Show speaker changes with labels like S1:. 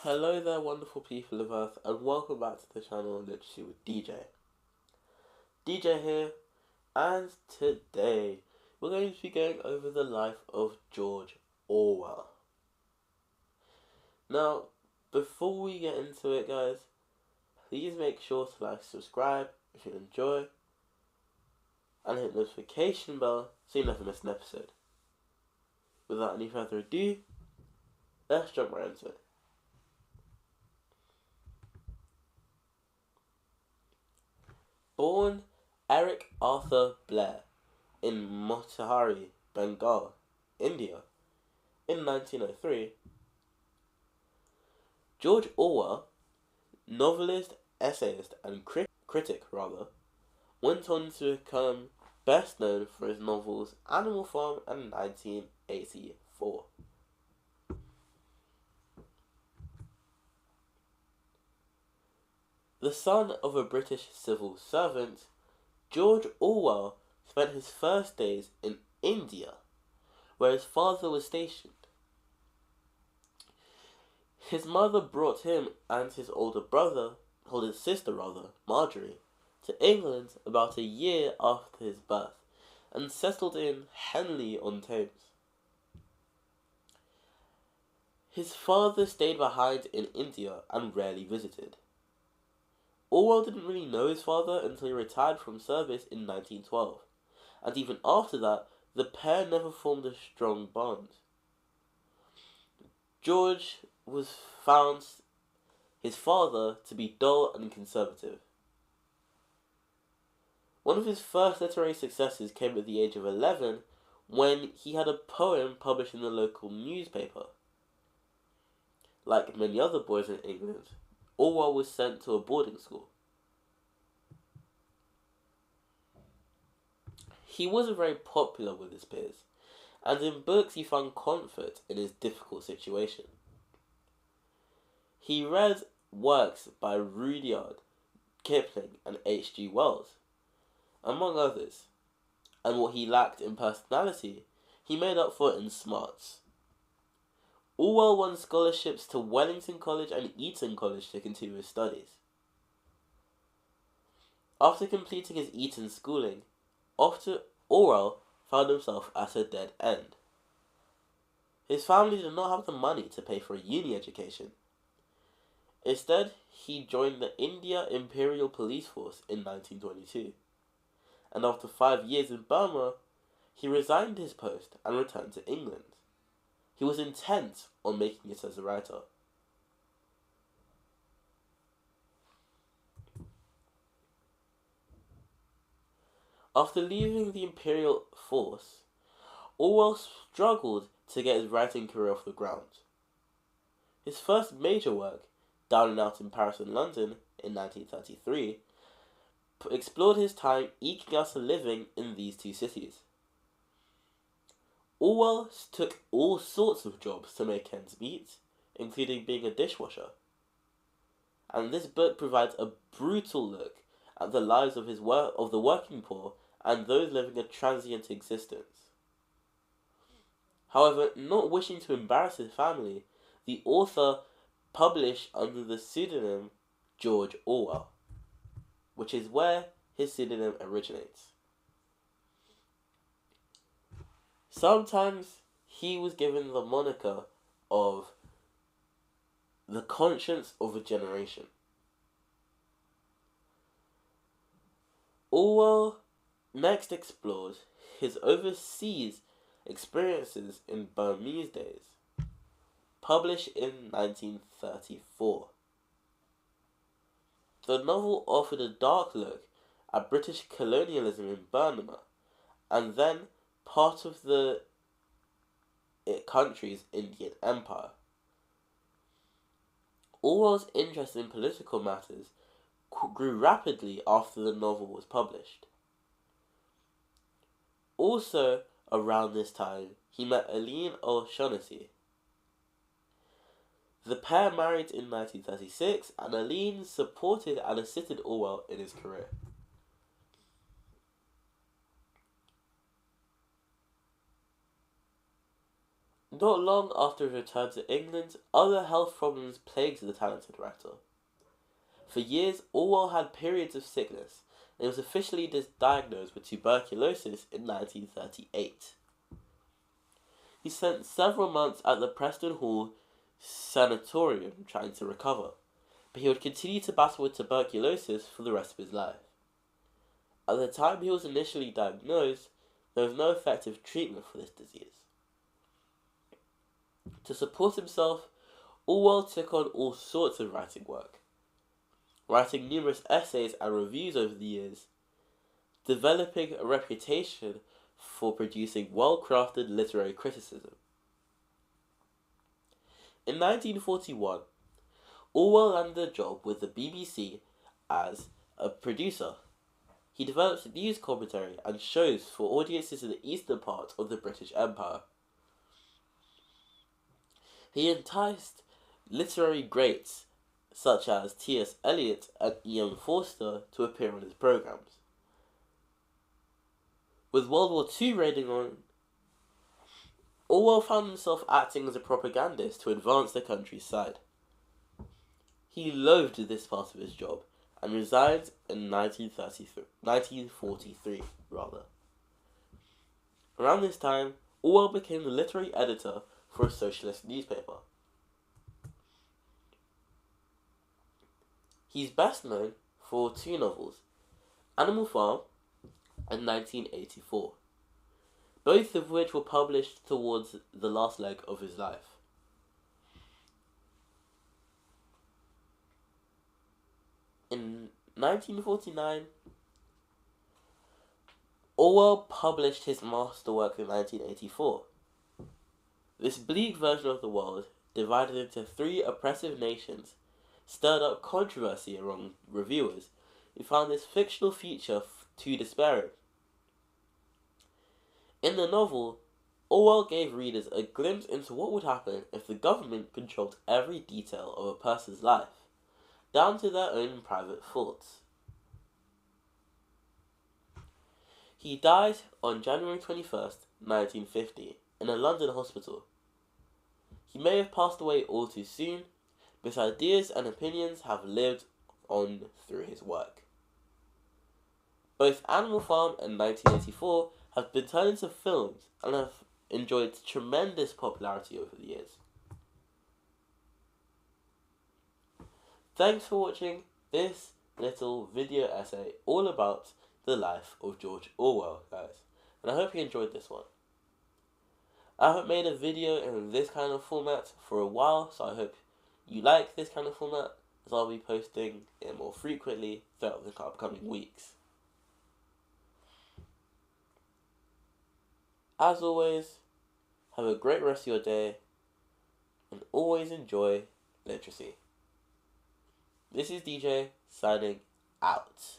S1: Hello there, wonderful people of Earth, and welcome back to the channel Literacy with DJ. DJ here, and today we're going to be going over the life of George Orwell. Now, before we get into it, guys, please make sure to like, subscribe if you enjoy, and hit the notification bell so you never miss an episode. Without any further ado, let's jump right into it. Born Eric Arthur Blair in Motihari, Bengal, India, in 1903, George Orwell, novelist, essayist, and critic, went on to become best known for his novels Animal Farm and 1984. The son of a British civil servant, George Orwell spent his first days in India, where his father was stationed. His mother brought him and his sister, Marjorie, to England about a year after his birth, and settled in Henley-on-Thames. His father stayed behind in India and rarely visited. Orwell didn't really know his father until he retired from service in 1912, and even after that, the pair never formed a strong bond. George found his father to be dull and conservative. One of his first literary successes came at the age of 11 when he had a poem published in the local newspaper. Like many other boys in England, Orwell was sent to a boarding school. He wasn't very popular with his peers, and in books he found comfort in his difficult situation. He read works by Rudyard Kipling and H.G. Wells, among others, and what he lacked in personality, he made up for in smarts. Orwell won scholarships to Wellington College and Eton College to continue his studies. After completing his Eton schooling, Orwell found himself at a dead end. His family did not have the money to pay for a uni education. Instead, he joined the India Imperial Police Force in 1922, and after 5 years in Burma, he resigned his post and returned to England. He was intent on making it as a writer. After leaving the Imperial Force, Orwell struggled to get his writing career off the ground. His first major work, Down and Out in Paris and London, in 1933, explored his time eking out a living in these two cities. Orwell took all sorts of jobs to make ends meet, including being a dishwasher. And this book provides a brutal look at the lives of the working poor and those living a transient existence. However, not wishing to embarrass his family, the author published under the pseudonym George Orwell, which is where his pseudonym originates. Sometimes he was given the moniker of the conscience of a generation. Orwell next explored his overseas experiences in Burmese days, published in 1934. The novel offered a dark look at British colonialism in Burma, and then part of the country's Indian Empire. Orwell's interest in political matters grew rapidly after the novel was published. Also, around this time, he met Eileen O'Shaughnessy. The pair married in 1936, and Eileen supported and assisted Orwell in his career. Not long after his return to England, other health problems plagued the talented writer. For years, Orwell had periods of sickness, and was officially diagnosed with tuberculosis in 1938. He spent several months at the Preston Hall Sanatorium trying to recover, but he would continue to battle with tuberculosis for the rest of his life. At the time he was initially diagnosed, there was no effective treatment for this disease. To support himself, Orwell took on all sorts of writing work, writing numerous essays and reviews over the years, developing a reputation for producing well-crafted literary criticism. In 1941, Orwell landed a job with the BBC as a producer. He developed news commentary and shows for audiences in the eastern part of the British Empire. He enticed literary greats such as T.S. Eliot and Ian Forster to appear on his programs. With World War II raging on, Orwell found himself acting as a propagandist to advance the country's side. He loathed this part of his job and resigned in 1943. Around this time, Orwell became the literary editor for a socialist newspaper. He's best known for two novels, Animal Farm and 1984, both of which were published towards the last leg of his life. In 1949, Orwell published his masterwork in 1984. This bleak version of the world, divided into three oppressive nations, stirred up controversy among reviewers who found this fictional future too despairing. In the novel, Orwell gave readers a glimpse into what would happen if the government controlled every detail of a person's life, down to their own private thoughts. He died on January 21st, 1950, in a London hospital. He may have passed away all too soon, but his ideas and opinions have lived on through his work. Both Animal Farm and 1984 have been turned into films and have enjoyed tremendous popularity over the years. Thanks for watching this little video essay all about the life of George Orwell, guys. And I hope you enjoyed this one. I haven't made a video in this kind of format for a while, so I hope you like this kind of format, as I'll be posting it more frequently throughout the upcoming weeks. As always, have a great rest of your day, and always enjoy literacy. This is DJ signing out.